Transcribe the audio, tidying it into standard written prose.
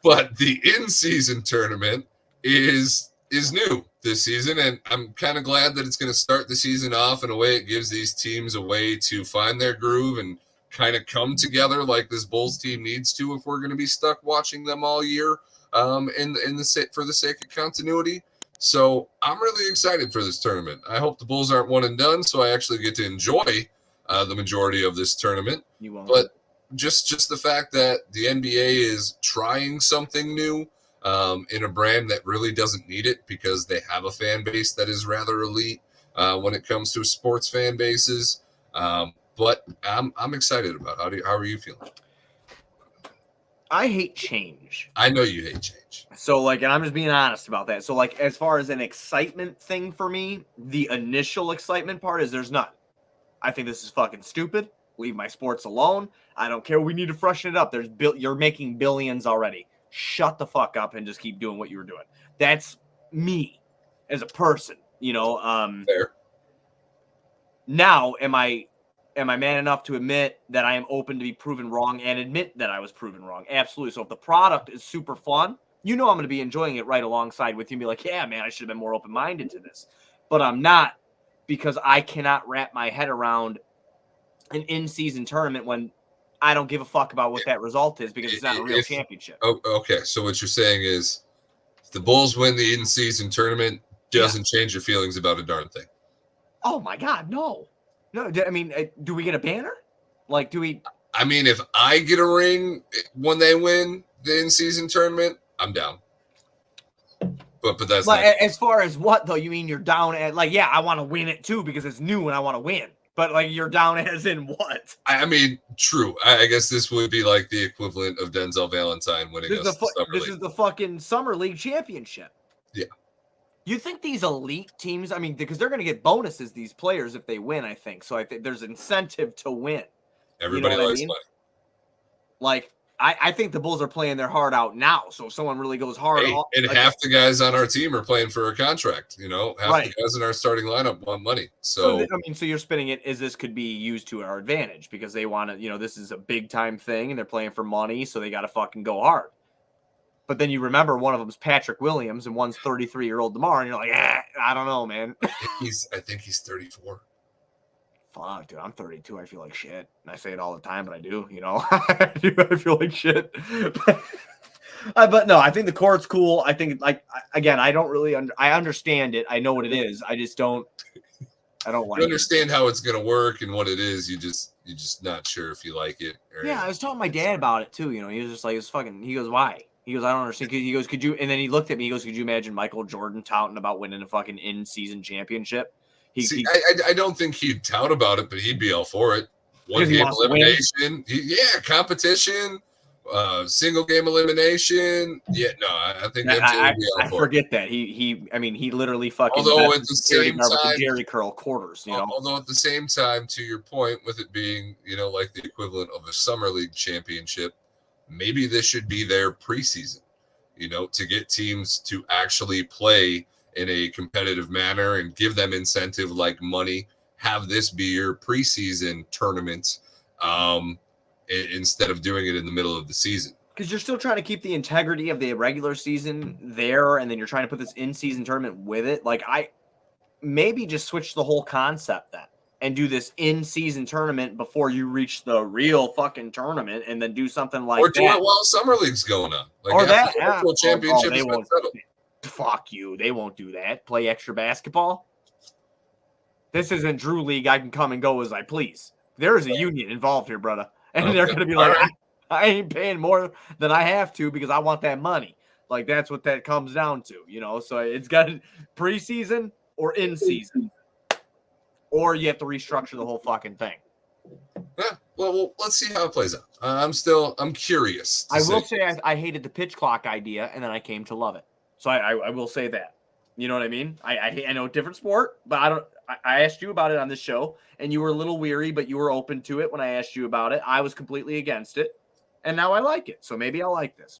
But the in-season tournament is new this season, and I'm kind of glad that it's going to start the season off in a way. It gives these teams a way to find their groove and kind of come together like this Bulls team needs to if we're going to be stuck watching them all year for the sake of continuity. So I'm really excited for this tournament. I hope the Bulls aren't one and done, so I actually get to enjoy the majority of this tournament. You won't. But just the fact that the NBA is trying something new in a brand that really doesn't need it because they have a fan base that is rather elite when it comes to sports fan bases. But I'm excited about it. How are you feeling? I hate change. I know you hate change. So, and I'm just being honest about that. So, as far as an excitement thing for me, the initial excitement part is there's none. I think this is fucking stupid. Leave my sports alone. I don't care. We need to freshen it up. You're making billions already. Shut the fuck up and just keep doing what you were doing. That's me as a person, Fair. Now, am I man enough to admit that I am open to be proven wrong and admit that I was proven wrong? Absolutely. So if the product is super fun, I'm going to be enjoying it right alongside with you and be like, yeah, man, I should have been more open-minded to this. But I'm not, because I cannot wrap my head around an in-season tournament when I don't give a fuck about what that result is because it's not a real championship. Oh, okay. So what you're saying is if the Bulls win the in-season tournament, doesn't change your feelings about a darn thing. Oh, my God, no. No, I mean, do we get a banner? Do we? I mean, if I get a ring when they win the in-season tournament, I'm down. But that's not. As far as what, though? You mean you're down at, I want to win it, too, because it's new and I want to win. But, you're down as in what? I mean, true. I guess this would be like the equivalent of Denzel Valentine winning This is the fucking Summer League championship. Yeah. You think these elite teams, because they're going to get bonuses, these players, if they win, I think. So I think there's incentive to win. Everybody likes money. I think the Bulls are playing their heart out now. So if someone really goes hard. Half the guys on our team are playing for a contract. Half the guys in our starting lineup want money. So you're spinning it as this could be used to our advantage because they want to, this is a big time thing and they're playing for money. So they got to fucking go hard. But then you remember one of them's Patrick Williams and one's 33-year-old DeMar, and you're like, I don't know, man. I think he's 34. Fuck, dude, I'm 32. I feel like shit. And I say it all the time, but I do, I feel like shit. But no, I think the court's cool. I think, again, I don't really I understand it. I know what it is. I don't like it. You understand how it's going to work and what it is. You're just not sure if you like it. I was talking to my dad about it, too. He was just like, he goes, why? He goes, I don't understand. He goes, could you? And then he looked at me. He goes, could you imagine Michael Jordan touting about winning a fucking in-season championship? I don't think he'd tout about it, but he'd be all for it. One game elimination, competition, single game elimination. Yeah, no, I think MJ would be all for it. I forget that he literally fucking. Although at the same time, Jerry curl quarters. Although at the same time, to your point, with it being like the equivalent of a summer league championship. Maybe this should be their preseason, to get teams to actually play in a competitive manner and give them incentive like money. Have this be your preseason tournament instead of doing it in the middle of the season. Because you're still trying to keep the integrity of the regular season there, and then you're trying to put this in-season tournament with it. I maybe just switch the whole concept then. And do this in-season tournament before you reach the real fucking tournament, and then do something like that. Or do it while summer league's going on. Championship. Fuck you. They won't do that. Play extra basketball. This isn't Drew League. I can come and go as I please. There is a union involved here, brother, and they're going to be like, I ain't paying more than I have to because I want that money. That's what that comes down to, So it's got preseason or in-season. Or you have to restructure the whole fucking thing. Yeah, well, let's see how it plays out. I'm curious. I will say I hated the pitch clock idea, and then I came to love it. So I will say that. You know what I mean? I know different sport, but I asked you about it on this show, and you were a little weary, but you were open to it when I asked you about it. I was completely against it, and now I like it. So maybe I'll like this.